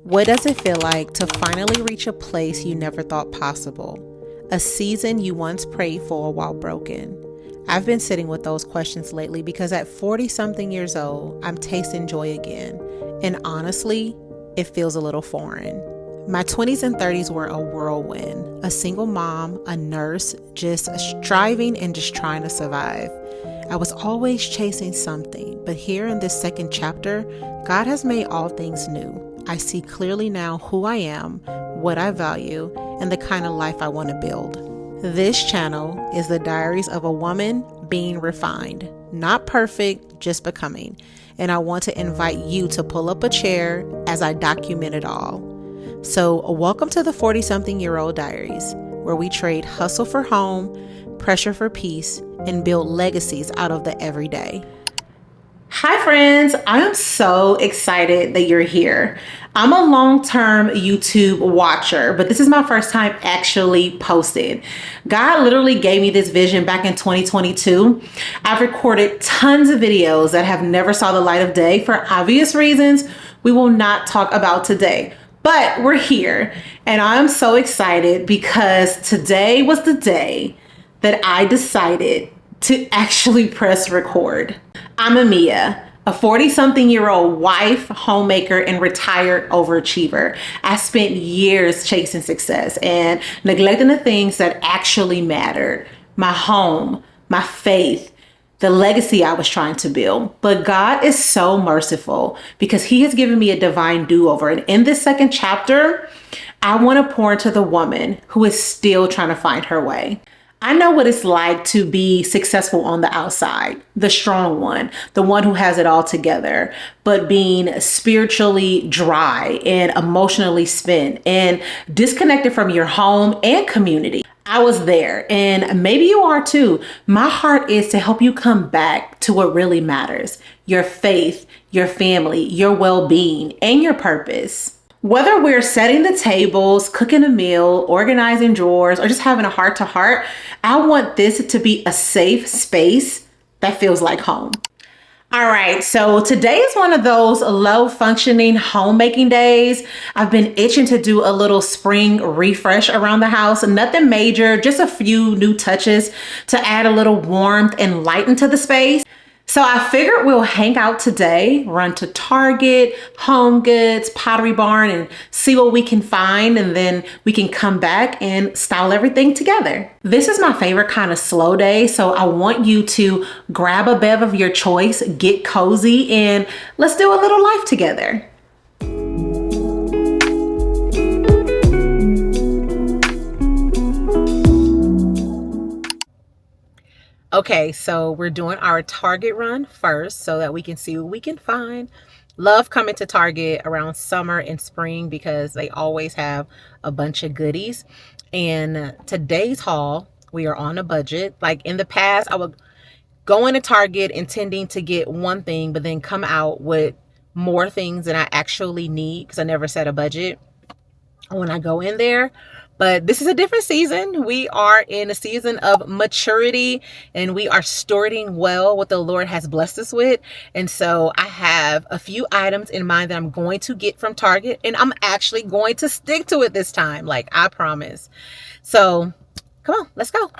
What does it feel like to finally reach a place you never thought possible? A season you once prayed for while broken? I've been sitting with those questions lately because at 40 something years old, I'm tasting joy again. And honestly, it feels a little foreign. My 20s and 30s were a whirlwind. A single mom, a nurse, just striving and just trying to survive. I was always chasing something, but here in this second chapter, God has made all things new. I see clearly now who I am, what I value, and the kind of life I want to build. This channel is the diaries of a woman being refined, not perfect, just becoming. And I want to invite you to pull up a chair as I document it all. So welcome to the 40-something-year-old diaries, where we trade hustle for home, pressure for peace, and build legacies out of the everyday. Hi friends, I am so excited that you're here. I'm a long-term YouTube watcher, but this is my first time actually posting. God literally gave me this vision back in 2022. I've recorded tons of videos that have never saw the light of day for obvious reasons we will not talk about today. But we're here and I'm so excited because today was the day that I decided to actually press record. I'm Amea, a 40-something-year-old wife, homemaker, and retired overachiever. I spent years chasing success and neglecting the things that actually mattered. My home, my faith, the legacy I was trying to build. But God is so merciful because He has given me a divine do-over. And in this second chapter, I want to pour into the woman who is still trying to find her way. I know what it's like to be successful on the outside, the strong one, the one who has it all together, but being spiritually dry and emotionally spent and disconnected from your home and community. I was there, and maybe you are too. My heart is to help you come back to what really matters: your faith, your family, your well-being, and your purpose. Whether we're setting the tables, cooking a meal, organizing drawers, or just having a heart-to-heart, I want this to be a safe space that feels like home. All right, so today is one of those low-functioning homemaking days. I've been itching to do a little spring refresh around the house. Nothing major, just a few new touches to add a little warmth and light into the space. So I figured we'll hang out today, run to Target, HomeGoods, Pottery Barn, and see what we can find, and then we can come back and style everything together. This is my favorite kind of slow day, so I want you to grab a bev of your choice, get cozy, and let's do a little life together. Okay, so we're doing our Target run first so that we can see what we can find. Love coming to Target around summer and spring because they always have a bunch of goodies. And today's haul, we are on a budget. Like in the past, I would go into Target intending to get one thing, but then come out with more things than I actually need because I never set a budget when I go in there. But this is a different season. We are in a season of maturity and we are stewarding well what the Lord has blessed us with. And so I have a few items in mind that I'm going to get from Target, and I'm actually going to stick to it this time, like I promise. So come on, let's go.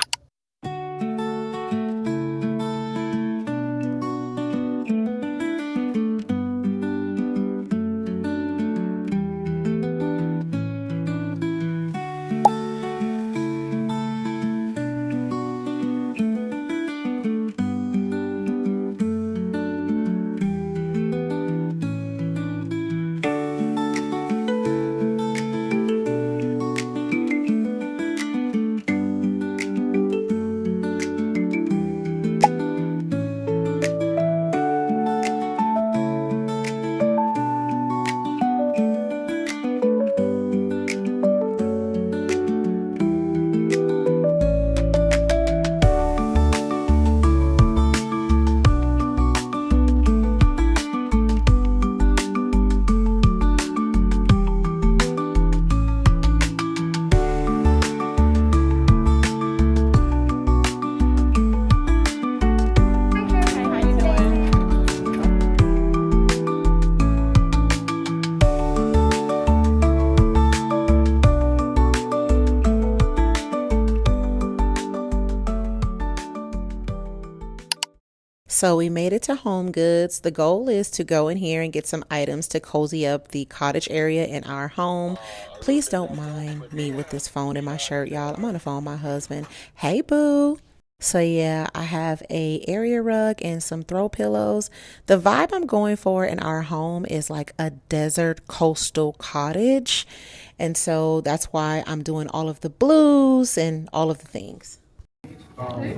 So we made it to HomeGoods. The goal is to go in here and get some items to cozy up the cottage area in our home. Please don't mind me with this phone in my shirt, y'all. I'm on the phone with my husband. Hey, boo. So yeah, I have a area rug and some throw pillows. The vibe I'm going for in our home is like a desert coastal cottage. And so that's why I'm doing all of the blues and all of the things.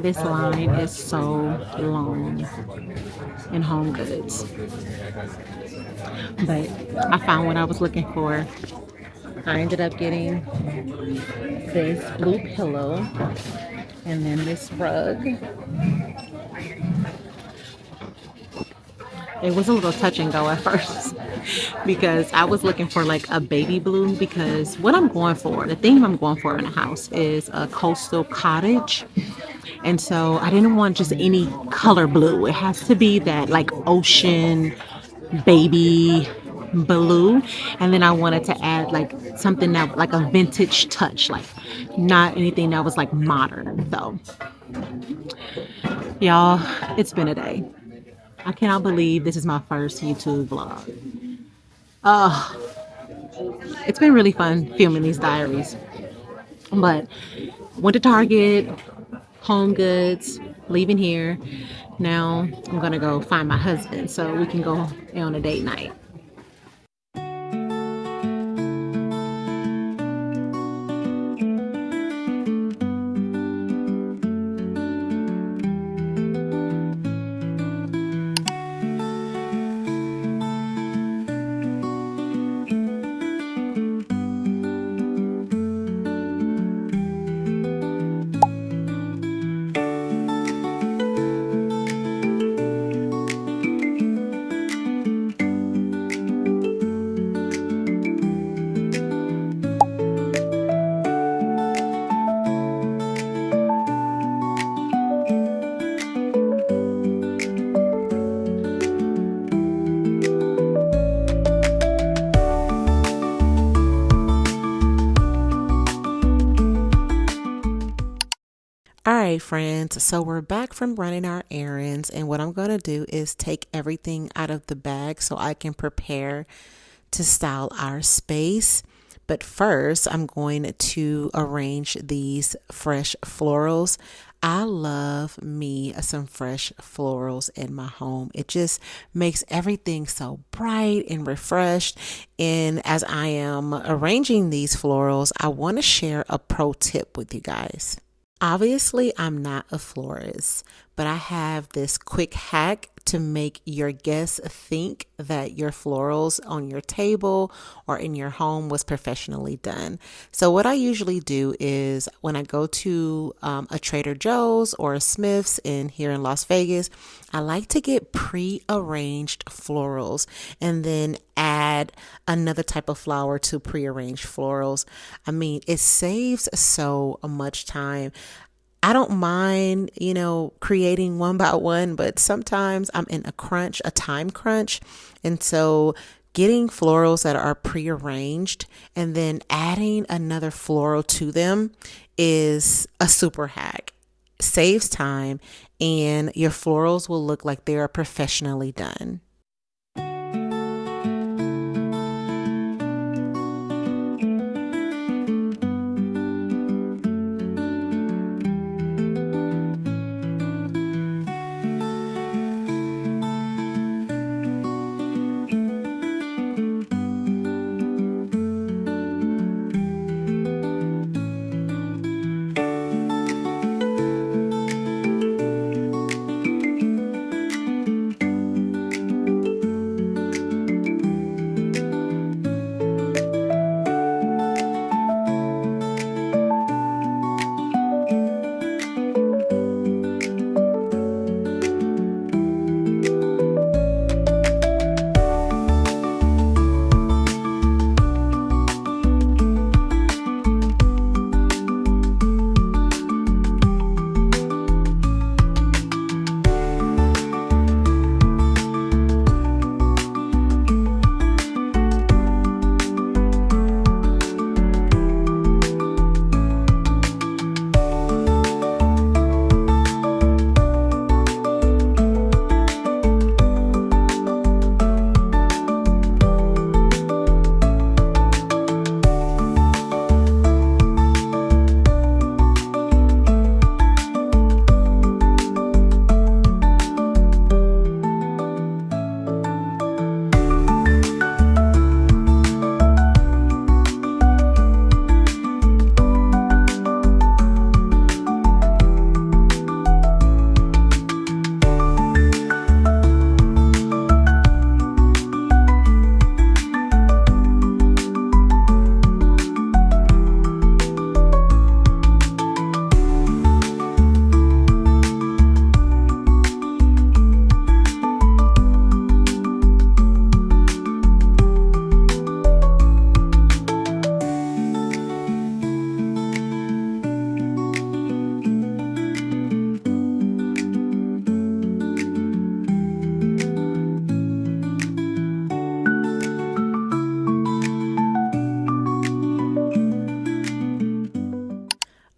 This line is so long in HomeGoods, but I found what I was looking for. I ended up getting this blue pillow and then this rug. It was a little touch and go at first because I was looking for like a baby blue, because what I'm going for, the theme I'm going for in the house is a coastal cottage. And so I didn't want just any color blue. It has to be that like ocean baby blue. And then I wanted to add like something that like a vintage touch, like not anything that was like modern. So y'all, it's been a day. I cannot believe this is my first YouTube vlog. It's been really fun filming these diaries. But went to Target, HomeGoods, leaving here. Now I'm gonna go find my husband so we can go on a date night. All right, friends, so we're back from running our errands, and what I'm going to do is take everything out of the bag so I can prepare to style our space. But first, I'm going to arrange these fresh florals. I love me some fresh florals in my home. It just makes everything so bright and refreshed. And as I am arranging these florals, I want to share a pro tip with you guys. Obviously, I'm not a florist, but I have this quick hack to make your guests think that your florals on your table or in your home was professionally done. So what I usually do is when I go to a Trader Joe's or a Smith's here in Las Vegas, I like to get pre-arranged florals and then add another type of flower to pre-arranged florals. I mean, it saves so much time. I don't mind, creating one by one, but sometimes I'm in a time crunch. And so getting florals that are prearranged and then adding another floral to them is a super hack. Saves time, and your florals will look like they are professionally done.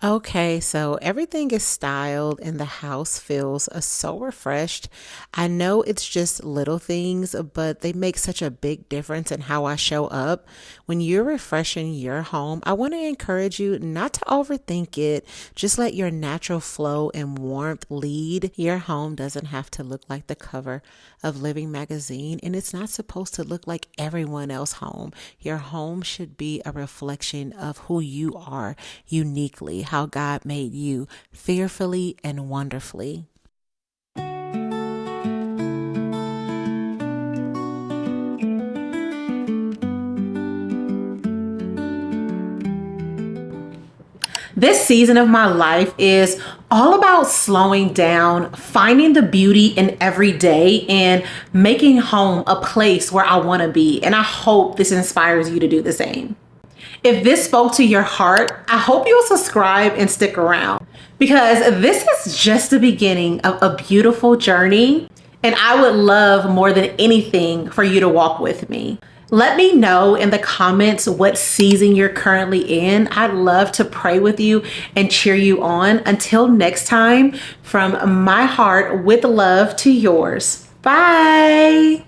Okay, so everything is styled and the house feels so refreshed. I know it's just little things, but they make such a big difference in how I show up. When you're refreshing your home, I want to encourage you not to overthink it. Just let your natural flow and warmth lead. Your home doesn't have to look like the cover of Living magazine, and it's not supposed to look like everyone else's home. Your home should be a reflection of who you are uniquely, how God made you fearfully and wonderfully. This season of my life is all about slowing down, finding the beauty in every day, and making home a place where I want to be. And I hope this inspires you to do the same. If this spoke to your heart, I hope you'll subscribe and stick around, because this is just the beginning of a beautiful journey, and I would love more than anything for you to walk with me. Let me know in the comments what season you're currently in. I'd love to pray with you and cheer you on. Until next time, from my heart with love to yours. Bye.